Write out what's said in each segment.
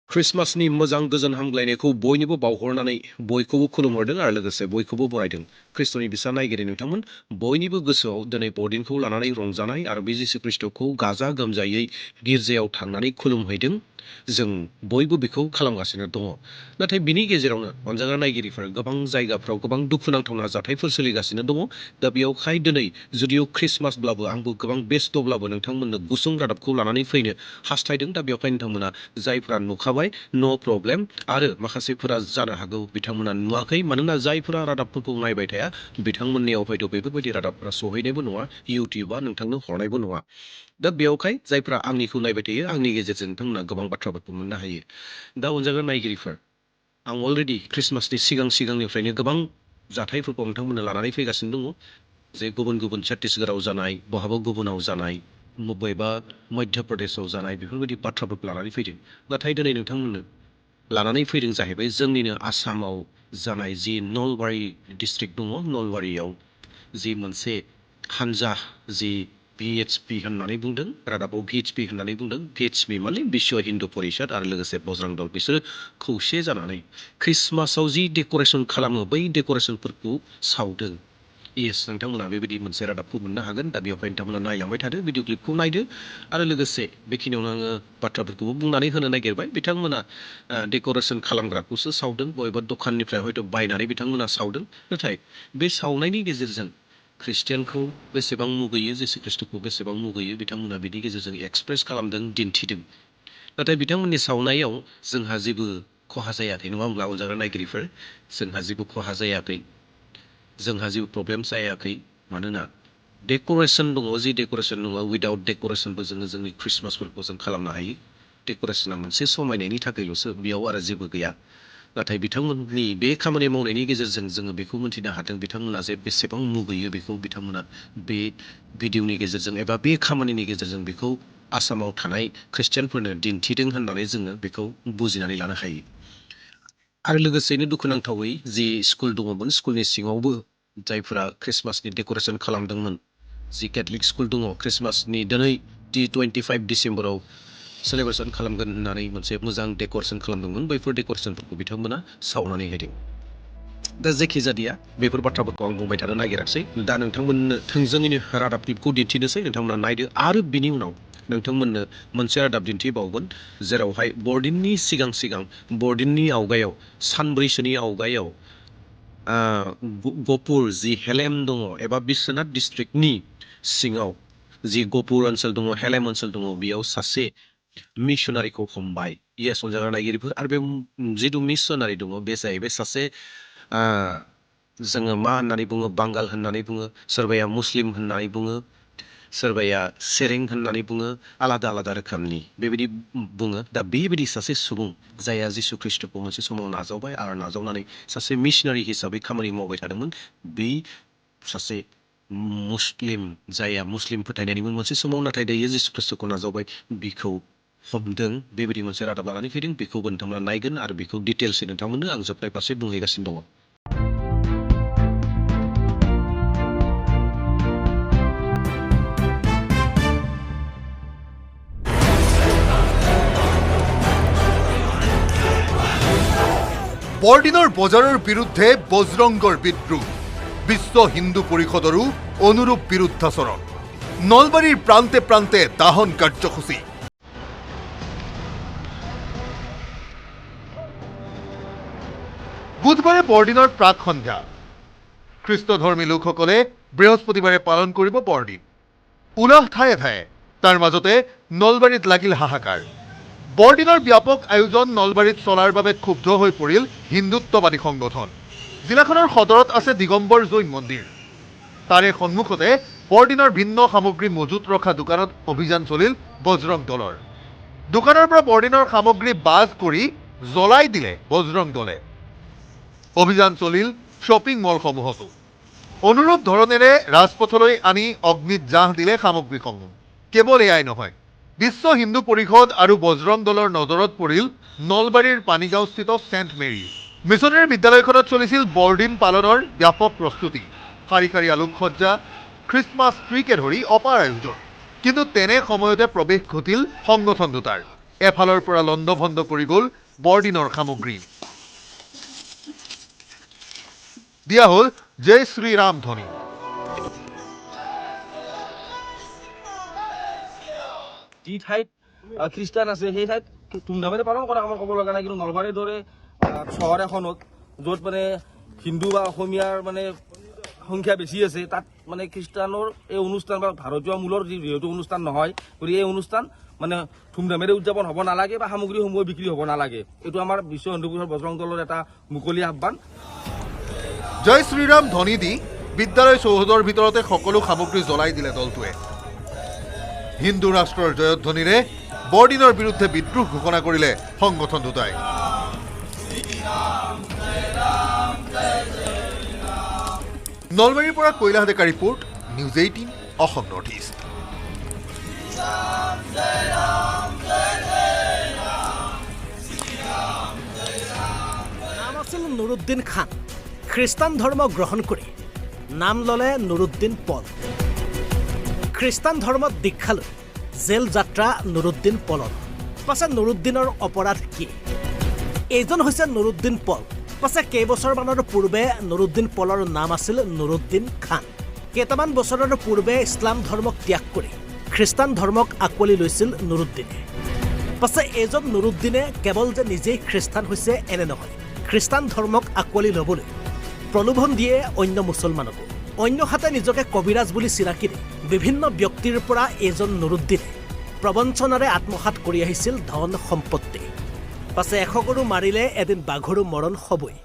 क्रिसमासनि मोजां गोजोन हामग्लायनायखौ बयनोबो बावहरनानै बयखौबो खुलुमहरदों आरो लोगोसे बयखौबो बरायदों। ख्रिस्ट'नि बिसा नायगिरि नोंथांमोन बयनिबो गोसोआव दिनै बरदिनखौ लानानै रंजानाय आरो बे जिसु ख्रिस्ट'खौ गाजा गोमजायै गिर्जायाव थांनानै खुलुमहैदों। जों बयबो बेखौ खालामगासिनो दङ। नाथाय बिनि गेजेरावनो अनजाग्रा नायगिरिफोर गोबां जायगाफ्राव गोबां दुखुनांथावना जाथायफोर सोलिगासिनो दङ। दा बेयावहाय दिनै जुदिअ ख्रिस्टमासब्लाबो आंबो गोबां बेस्थ'ब्लाबो नोंथांमोननो गुसुं रादाबखौ लानानै फैनो हास्थायदों। दा बेवहाय नोंथांमोना जायफ्रा नुखाबाय नो प्रब्लेम आरो माखासेफोरा जानो हागौ बिथांमोना नुवाखै, मानोना जायफोरा रादाबफोरखौ नायबाय थाया बिथांमोननियाव हयथ' बेफोरबायदि रादाबफोरा सहैनायबो नङा, इउटिउबा नोंथांनो हरनायबो नङा। दा बेयावहाय जायफ्रा आंनिखौ नायबाय थायो आंनि गेजेरजों नोंथांमोना गोबां बाथ्राफोरखौ मोननो हायो। दा अनजाग्रा नायगिरिफोर, आं अलरेडि ख्रिस्टमासनि सिगांनिफ्रायनो गोबां जाथायफोरखौ नोंथांमोननो लानानै फैगासिनो दङ। जे गुबुन गुबुन छत्तीसगढ़आव जानाय, बहाबा गुबुनाव जानाय, बबेबा मध्य प्रदेशआव जानाय बेफोरबायदि बाथ्राफोरखौ लानानै फैदों। नाथाय दिनै नोंथांमोननो लानानै फैदों जाहैबाय जोंनिनो आसामाव जानाय जि नलबारि डिस्ट्रिक्ट दङ, नलबारियाव जि मोनसे हानजा जि VHP होननानै बुंदों, रादाबाव VHP होननानै बुंदों। VHP माने बिश्व हिन्दु परिषद आरो लोगोसे बजरं दल, बिसोरो खौसे जानानै ख्रिस्टमासाव जि डेक'रेसन खालामो बै डेक'रेसनफोरखौ सावदों। येस, नोंथांमोना बेबायदि मोनसे रादाबखौ मोननो हागोन। दा बेवहाय नोंथांमोना नायलांबाय थादो, भिडिअ क्लिपखौ नायदो आरो लोगोसे बेखिनियावनो आङो बाथ्राफोरखौबो बुंनानै होनो नागिरबाय। बिथांमोना डेक'रेसन खालामग्राखौसो सावदों, बबेबा दखाननिफ्राय हयथ' बायनानै बिथांमोना सावदों। नाथाय बे सावनायनि गेजेरजों ख्रिस्टियानखौ बेसेबां मुगैयो, जिसु ख्रिस्ट'खौ बेसेबां मुगैयो बिथांमोना बिनि गेजेरजों एक्सप्रेस खालामदों, दिन्थिदों। नाथाय बिथांमोननि सावनायाव जोंहा जेबो खहा जायाखै, नङा होमब्ला अनजाग्रा नायगिरिफोर? जोंहा जेबो खहा जायाखै, जोंहा जेबो प्रब्लेम जायाखै। मानोना डेक'रेसन दङ, जि डेक'रेसन दङ, उइदाउट डेक'रेसनबो जोङो जोंनि ख्रिस्टमासफोरखौ जों खालामनो हायो। डेक'रेसना मोनसे समायनायनि थाखायल'सो, बेयाव आरो जेबो गैया। नाथाय बिथांमोननि बे खामानि मावनायनि गेजेरजों जोङो बेखौ मिन्थिनो हादों बिथांमोना जे बेसेबां मुगैयो। बेखौ बिथांमोना बे भिडिअनि गेजेरजों एबा बे खामानिनि गेजेरजों बेखौ आसामाव थानाय ख्रिस्टियानफोरनो दिन्थिदों होननानै जोङो बेखौ बुजिनानै लानो हायो। आरो लोगोसेनो दुखुनांथावै जि स्कुल दङमोन, स्कुलनि सिङावबो जायफोरा ख्रिस्टमासनि डेक'रेसन खालामदोंमोन, जि केथलिक स्कुल दङ, ख्रिस्टमासनि दिनै 25 डिसेम्बराव सेलेब्रेसन खालामगोन होननानै मोनसे मोजां डेक'रेसन खालामदोंमोन। बैफोर डेक'रेसनफोरखौ बिथांमोना सावनानै होदों। दा जेखि जादिया बेफोर बाथ्राफोरखौ आं बुंबाय थानो नागिराखिसै। दा नोंथांमोननो थोंजोङैनो रादाब क्लिपखौ दिन्थिनोसै, नोंथांमोना नायदो। आरो बिनि उनाव नोंथांमोननो मोनसे रादाब दिन्थिबावगोन, जेरावहाय बरदिननि सिगां बरदिननि आवगायाव, सानब्रैसोनि आवगायाव गपुर जि हेलेम दङ एबा बिश्वनाथ डिस्ट्रिक्टनि सिङाव जि गपुर ओनसोल दङ, हेलेम ओनसोल दङ, बेयाव सासे मिसनारिखौ हमबाय। येस, अनजाग्रा नायगिरिफोर, आरो बे जिथु मिसनारि दङ बे जाहैबाय सासे जोङो मा होननानै बुङो, बांगाल होननानै बुङो, सोरबाया मुस्लिम होननानै बुङो, सोरबाया सेरें होननानै बुङो, आलादा आलादा रोखोमनि बेबायदि बुङो। दा बेबायदि सासे सुबुं जायहा जिसु ख्रिस्ट'खौ मोनसे समाव नाजावबाय आरो नाजावनानै सासे मिसनारि हिसाबै खामानि मावबाय थादोंमोन। बे सासे मुस्लिम, जायहा मुस्लिम फोथायनायनिमोन मोनसे समाव, नाथाय दायो जिसु ख्रिस्ट'खौ नाजावबाय, बिखौ हमदों। बेबायदि मोनसे रादाब लानानै फैदों। बेखौबो नोंथांमोना नायगोन आरो बेखौ डिटेल्सै नोंथांमोननो आं जोबनाय फारसे बुंहैगासिनो दङ। বৰদিনৰ বজাৰৰ বিৰুদ্ধে বজৰংগৰ বিদ্ৰোহ, বিশ্ব হিন্দু পৰিষদৰো অনুৰূপ বিৰুদ্ধাচৰণ, নলবাৰীৰ প্ৰান্তে প্ৰান্তে দাহন কাৰ্যসূচী। বুধবাৰে বৰদিনৰ প্ৰাক সন্ধ্যা খ্ৰীষ্টধৰ্মী লোকসকলে বৃহস্পতিবাৰে পালন কৰিব বৰদিন। উলাহ ঠায়ে ঠায়ে, তাৰ মাজতে নলবাৰীত লাগিল হাহাকাৰ। বৰদিনৰ ব্যাপক আয়োজন নলবাৰীত চলাৰ বাবে ক্ষুব্ধ হৈ পৰিল হিন্দুত্ববাদী সংগঠন। জিলাখনৰ সদৰত আছে দিগম্বৰ জৈন মন্দিৰ। তাৰে সন্মুখতে বৰদিনৰ ভিন্ন সামগ্ৰী মজুত ৰখা দোকানত অভিযান চলিল বজৰং দলৰ। দোকানৰ পৰা বৰদিনৰ সামগ্ৰী বাজ কৰি জ্বলাই দিলে বজৰং দলে। অভিযান চলিল শ্বপিং মলসমূহতো। অনুৰূপ ধৰণেৰে ৰাজপথলৈ আনি অগ্নিত জাহ দিলে সামগ্ৰীসমূহ। কেৱল এয়াই নহয়, বিশ্ব হিন্দু পৰিষদ আৰু বজৰং দলৰ নজৰত পৰিল নলবাৰীৰ পানীগাঁওস্থিত ছেণ্ট মেৰী মিছনেৰী বিদ্যালয়খনত চলিছিল বৰদিন পালনৰ ব্যাপক প্ৰস্তুতি। শাৰী শাৰী আলোকসজ্জা, খ্ৰীষ্টমাছ ট্ৰীকে ধৰি অপাৰ আয়োজন। কিন্তু তেনে সময়তে প্ৰৱেশ ঘটিল সংগঠন দুটাৰ। এফালৰ পৰা লণ্ডভণ্ড কৰি গ'ল বৰদিনৰ সামগ্ৰী। দিয়া হ'ল জয় শ্ৰীৰাম ধ্বনি। যি ঠাইত খ্ৰীষ্টান আছে সেই ঠাইত ধুমধামেৰে পালন কৰা আমাৰ ক'ব লগা নাই, কিন্তু নলবাৰীৰ দৰে চহৰ এখনত য'ত মানে হিন্দু বা অসমীয়াৰ মানে সংখ্যা বেছি আছে, তাত মানে খ্ৰীষ্টানৰ এই অনুষ্ঠান বা ভাৰতীয় মূলৰ যিহেতু অনুষ্ঠান নহয়, গতিকে এই অনুষ্ঠান মানে ধুমধামেৰে উদযাপন হ'ব নালাগে বা সামগ্ৰীসমূহ বিক্ৰী হ'ব নালাগে। এইটো আমাৰ বিশ্ব হিন্দু পৰিষদ বজৰং দলৰ এটা মুকলি আহ্বান। জয় শ্ৰীৰাম ধ্বনি দি বিদ্যালয় চৌহদৰ ভিতৰতে সকলো সামগ্ৰী জ্বলাই দিলে দলটোৱে। হিন্দু ৰাষ্ট্ৰৰ জয়ধ্বনিৰে বৰদিনৰ বিৰুদ্ধে বিদ্ৰোহ ঘোষণা কৰিলে সংগঠন দুটাই। নলবাৰীৰ পৰা কৈলাশ ডেকা ৰিপৰ্ট, নিউজ 18 অসম নৰ্থ ইষ্ট। নাম আছিল নুৰুদ্দিন খান। খ্ৰীষ্টান ধৰ্ম গ্ৰহণ কৰি নাম ল'লে নুৰুদ্দিন পল। খ্ৰীষ্টান ধৰ্মত দীক্ষা লৈ জেল যাত্ৰা নুৰুদ্দিন পলৰ। পাছে নুৰুদ্দিনৰ অপৰাধ কি? এইজন হৈছে নুৰুদ্দিন পল। পাছে কেইবছৰমানৰ পূৰ্বে নুৰুদ্দিন পলৰ নাম আছিল নুৰুদ্দিন খান। কেইটামান বছৰৰ পূৰ্বে ইছলাম ধৰ্মক ত্যাগ কৰি খ্ৰীষ্টান ধৰ্মক আঁকোৱালি লৈছিল নুৰুদ্দিনে। পাছে এইজন নুৰুদ্দিনে কেৱল যে নিজেই খ্ৰীষ্টান হৈছে এনে নহয়, খ্ৰীষ্টান ধৰ্মক আঁকোৱালি ল'বলৈ প্ৰলোভন দিয়ে অন্য মুছলমানকো। অন্যহাতে নিজকে কবিৰাজ বুলি চিনাকি দি বিভিন্ন ব্যক্তিৰ পৰা এইজন নুৰুদ্দিনে প্ৰবঞ্চনাৰে আত্মসাত কৰি আহিছিল ধন সম্পত্তি। পাছে 100 গৰু মাৰিলে এদিন বাঘৰো মৰণ হ'বই।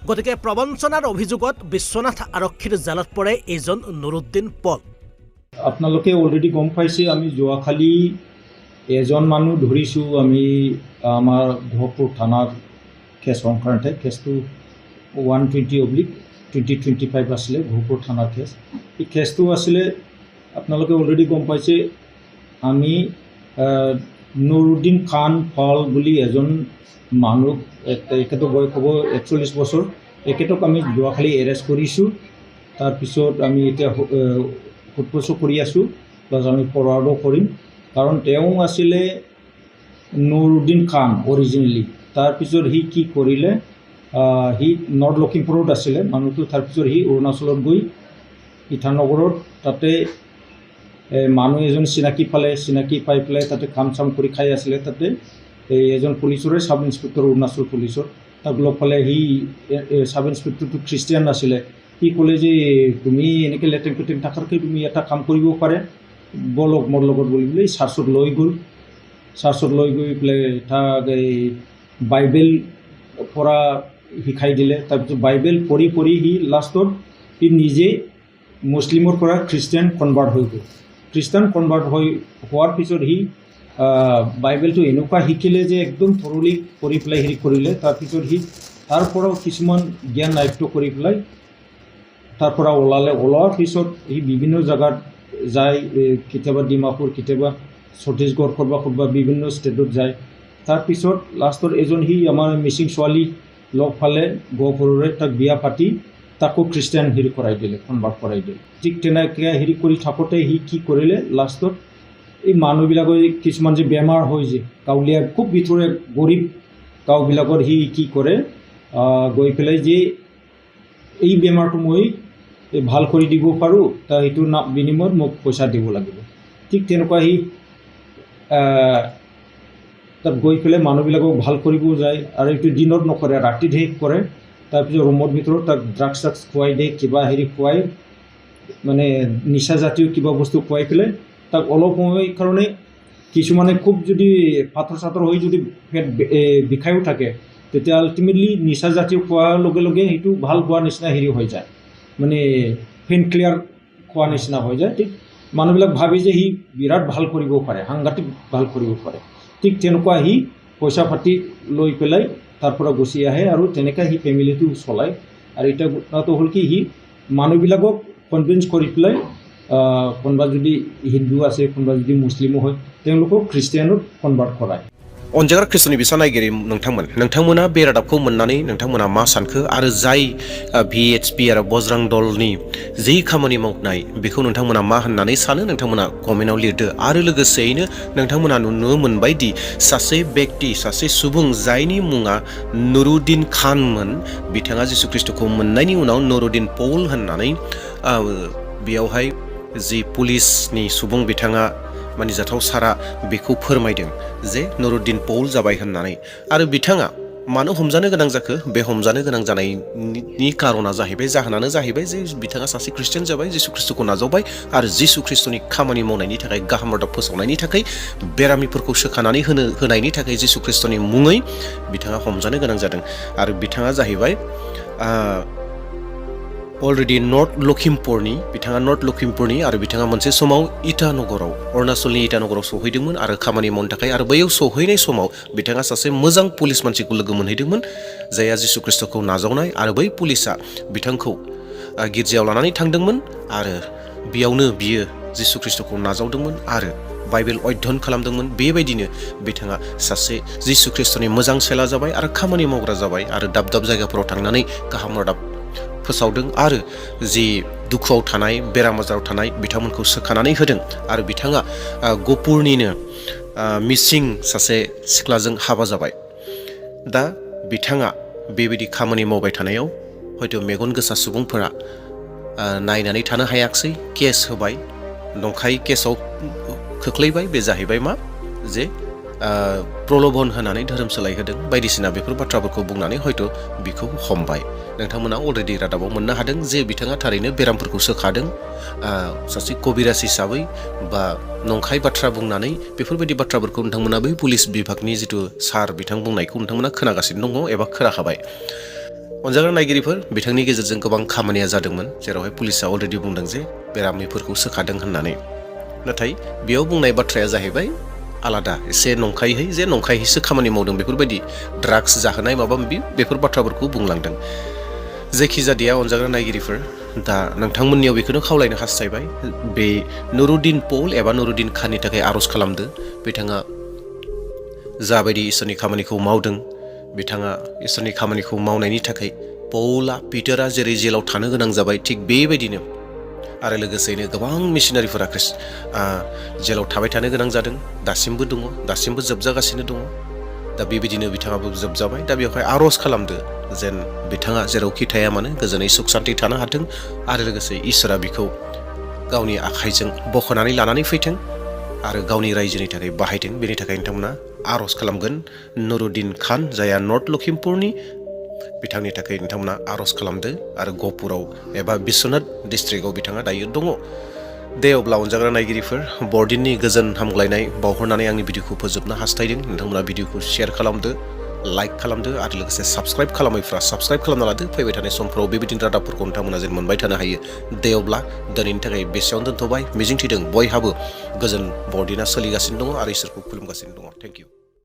গতিকে প্ৰবঞ্চনাৰ অভিযোগত বিশ্বনাথ আৰক্ষীৰ জালত পৰে এইজন নুৰুদ্দিন পল। আপোনালোকে অলৰেডি গম পাইছে, আমি যোৱাকালি এজন মানুহ ধৰিছোঁ আমি আমাৰ গহপুৰ থানাৰ কেছ সংক্ৰান্তে। কেছটো 120/2025 আছিলে, গহপুৰ থানাৰ কেছ। এই কেছটো আছিলে আপোনালোকে অলৰেডি গম পাইছে, আমি নুৰুদ্দিন খান পল বুলি এজন মানুহ, এখেতৰ বয়স হ'ব 41 বছৰ। এখেতক আমি যোৱাকালি এৰেষ্ট কৰিছোঁ। তাৰপিছত আমি এতিয়া সোধপোছো কৰি আছোঁ, প্লাছ আমি ফৰৱাৰ্ডো কৰিম, কাৰণ তেওঁ আছিলে নুৰুদ্দিন খান অৰিজিনেলি। তাৰপিছত সি কি কৰিলে, সি নৰ্থ লখিমপুৰত আছিলে মানুহটো। তাৰপিছত সি অৰুণাচলত গৈ ইটানগৰত তাতে মানুহ এজন চিনাকি পাই পেলাই তাতে কাম চাম কৰি খাই আছিলে। তাতে এজন পুলিচৰে চাব ইন্সপেক্টৰ, অৰুণাচল পুলিচৰ, তাক লগ পালে। সি চাব ইন্সপেক্টৰটো খ্ৰীষ্টিয়ান আছিলে। সি ক'লে যে তুমি এনেকৈ লেটেং পেটেং থকাতকৈ তুমি এটা কাম কৰিব পাৰে, বলক মোৰ লগত বুলি পেলাই চাৰ্চত লৈ গ'ল। চাৰ্চত লৈ গৈ পেলাই তাক এই বাইবেল পঢ়া শিকাই দিলে। তাৰপিছত বাইবেল পঢ়ি সি লাষ্টত সি নিজে মুছলিমৰ পৰা খ্ৰীষ্টিয়ান কনভাৰ্ট হৈ গ'ল। খ্ৰীষ্টান কনভাৰ্ট হোৱাৰ পিছত সি বাইবেলটো এনেকুৱা শিকিলে যে একদম থৰলি কৰি পেলাই হেৰি কৰিলে। তাৰপিছত সি তাৰ পৰাও কিছুমান জ্ঞান আয়ত্ব কৰি পেলাই তাৰ পৰা ওলোৱাৰ পিছত সি বিভিন্ন জেগাত যায়, কেতিয়াবা ডিমাপুৰ, কেতিয়াবা ছত্তীশগড়, ক'ৰবাত বিভিন্ন ষ্টেটত যায়। তাৰপিছত লাষ্টত এজন সি আমাৰ মিচিং ছোৱালী লগ পালে গহপুৰৰে, তাক বিয়া পাতি তাকো খ্ৰীষ্টিয়ান হেৰি কৰাই দিলে, কনভাৰ্ট কৰাই দিলে। ঠিক তেনেকৈ হেৰি কৰি থাকোঁতে সি কি কৰিলে, লাষ্টত এই মানুহবিলাকৰ কিছুমান যে বেমাৰ হয় যে গাঁৱলীয়া খুব ভিতৰে গৰীব গাঁওবিলাকৰ, সি কি কৰে গৈ পেলাই যে এই বেমাৰটো মই ভাল কৰি দিব পাৰোঁ, তাৰ সেইটো বিনিময়ত মোক পইচা দিব লাগিব। ঠিক তেনেকুৱা সি তাত গৈ পেলাই মানুহবিলাকক ভাল কৰিব যায়। আৰু এইটো দিনত নকৰে, ৰাতিতহে কৰে। তাৰপিছত ৰুমৰ ভিতৰত তাক ড্ৰাগছ খুৱাই দিয়ে, কিবা হেৰি খুৱাই, মানে নিচাজাতীয় কিবা বস্তু খুৱাই পেলাই তাক অলপ সময় কাৰণে, কিছুমানে খুব যদি পাথৰ চাথৰ হৈ যদি পেট বিষায়ো থাকে, তেতিয়া আল্টিমেটলি নিচাজাতীয় খোৱাৰ লগে লগে সেইটো ভাল হোৱাৰ নিচিনা হেৰি হৈ যায়, মানে পেইন ক্লিয়াৰ খোৱাৰ নিচিনা হৈ যায়। ঠিক মানুহবিলাক ভাবে যে সি বিৰাট ভাল কৰিব পাৰে, সাংঘাতিক ভাল কৰিব পাৰে। ঠিক তেনেকুৱা সি পইচা পাতি লৈ পেলাই তাৰ পৰা গুচি আহে আৰু তেনেকৈ সি ফেমিলিটো চলায়। আৰু এতিয়া ঘটনাটো হ'ল কি, সি মানুহবিলাকক কনভিন্স কৰি পেলাই কোনোবা যদি হিন্দু আছে, কোনোবা যদি মুছলিমো হয়, তেওঁলোকক খ্ৰীষ্টিয়ানত কনভাৰ্ট কৰায়। अनजाग्रा ख्रिस्ट'नि बिसा नायगिरि नोंथांमोना बे रादाबखौ मोननानै नोंथांमोना मा सानखो आरो जाय VHP आरो बज्रां दलनि जि खामानि मावनाय बेखौ नोंथांमोना मा होननानै सानो नोंथांमोना कमेन्टआव लिरदो आरो लोगोसेयैनो नोंथांमोना नुनो मोनबायदि सासे व्यक्ति सासे सुबुं जायनि मुङा नुरुद्दिन खानमोन बिथाङा जिसु ख्रिस्ट'खौ मोननायनि उनाव नुरुद्दिन पल होननानै बेयावहाय जि पुलिसनि सुबुं बिथाङा मानिजाथाव सारा बेखौ फोरमायदों जे नुरुद्दिन पल जाबाय होननानै आरो बिथाङा मानो हमजानो गोनां जाखो बे हमजानो गोनां जानायनि कारना जाहैबाय जाहोनानो जाहैबाय जे बिथाङा सासे ख्रिस्टियान जाबाय जिसु ख्रिस्ट'खौ नाजावबाय आरो जिसु ख्रिस्ट'नि खामानि मावनायनि थाखाय गाहाम रादाब फोसावनायनि थाखाय बेरामिफोरखौ सोखानानै होनायनि थाखाय जिसु ख्रिस्ट'नि मुङै बिथाङा हमजानो गोनां जादों आरो बिथाङा जाहैबाय अलरेडि नर्थ लखिमपुरनि आरो बिथाङा मोनसे समाव इटानगराव अरुणाचलनि इटानगराव सहैदोंमोन आरो खामानि मावनो थाखाय आरो बैयाव सहैनाय समाव बिथाङा सासे मोजां पुलिस मानसिखौ लोगो मोनहैदोंमोन जायहा जिसु ख्रिस्ट'खौ नाजावनाय आरो बै पुलिसा बिथांखौ गिर्जायाव लानानै थांदोंमोन आरो बेयावनो बियो जिसु ख्रिस्ट'खौ नाजावदोंमोन आरो बाइबेल अध्ययन खालामदोंमोन बेबायदिनो बिथाङा सासे जिसु ख्रिस्ट'नि मोजां चेला जाबाय आरो खामानि मावग्रा जाबाय आरो दाब दाब जायगाफोराव थांनानै गाहाम रादाब फोसावदों आरो जि दुखुआव थानाय बेराम आजाराव थानाय बिथांमोनखौ सोखानानै होदों आरो बिथाङा गहपुरनिनो मिसिं सासे सिख्लाजों हाबा जाबाय दा बिथाङा बेबायदि खामानि मावबाय थानायाव हयथ' मेगन गोसा सुबुंफोरा नायनानै थानो हायाखसै केस होबाय नंखाय केसाव खोख्लैबाय बे जाहैबाय मा जे प्रलबन होनानै धोरोम सोलायहोदों बायदिसिना बेफोर बाथ्राफोरखौ बुंनानै हयथ' बिखौ हमबाय नोंथांमोना अलरेडि रादाबाव मोननो हादों जे बिथाङा थारैनो बेरामफोरखौ सोखादों सासे कबिराज हिसाबै बा नंखाय बाथ्रा बुंनानै बेफोरबायदि बाथ्राफोरखौ नोंथांमोना बै पुलिस बिभागनि जिथु सार बिथां बुंनायखौ नोंथांमोना खोनागासिनो दङ एबा खोनाखाबाय अनजाग्रा नायगिरिफोर बिथांनि गेजेरजों गोबां खामानिया जादोंमोन जेरावहाय पुलिसा अलरेडि बुंदों जे बेरामिफोरखौ सोखादों होननानै नाथाय बेयाव बुंनाय बाथ्राया जाहैबाय आलादा एसे नंखायहै जे नंखायहैसो खामानि मावदों बेफोरबायदि ड्राग्स जाहोनाय माबा माबि बेफोर बाथ्राफोरखौ बुंलांदों जायखिजाया अनजाग्रा नायगिरिफोर दा नोंथांमोननियाव बेखौनो खावलायनो हास्थायबाय बे नुरुद्दिन पल एबा नुरुद्दिन खाननि थाखाय आर'ज खालामदो बिथाङा जाबायदि इसोरनि खामानिखौ मावदों बिथाङा इसोरनि खामानिखौ मावनायनि थाखाय पिटारा जेरै जेलाव थानो गोनां जाबाय थिग बेबायदिनो आरो लोगोसेयैनो गोबां मिशनारिफोरा जेलाव थाबाय थानो गोनां जादों दासिमबो दङ दासिमबो जोबजागासिनो दङ दा बेबायदिनो बिथाङाबो जोबजाबाय दा बेवहाय आर'ज खालामदो जेन बिथाङा जेरावखि थाया मानो गोजोनै सुख सान्थि थानो हाथों आरो लोगोसे इसोरा बिखौ गावनि आखाइजों बख'नानै लानानै फैथों आरो गावनि रायजोनि थाखाय बाहायथों बेनि थाखाय नोंथांमोना आर'ज खालामगोन नुरुद्दिन खान जायहा नर्थ लखिमपुरनि बिथांनि थाखाय नोंथांमोना आर'ज खालामदो आरो गहपुराव एबा बिश्वनाथ डिस्ट्रिक्टआव बिथाङा दायो दङ दे अब्ला अनजाग्रा नायगिरिफोर बरदिननि गोजोन हामग्लायनाय बावहरनानै आंनि भिडिअखौ फोजोबनो हास्थायदों नोंथांमोना भिडिअखौ शेयार खालामदो लाइक खालामदो आरो लोगोसे साबस्क्राइब खालामैफ्रा साबस्क्राइब खालामना लादो फैबाय थानाय समफ्राव बेबायदिनो रादाबफोरखौ नोंथांमोना जेन मोनबाय थानो हायो दे अब्ला दिनैनि थाखाय बेसेयावनो दोनथ'बाय मिजिंथिदों बयहाबो गोजोन बरदिना सोलिगासिनो दङ आरो इसोरखौ खुलुमगासिनो दङ थेंक इउ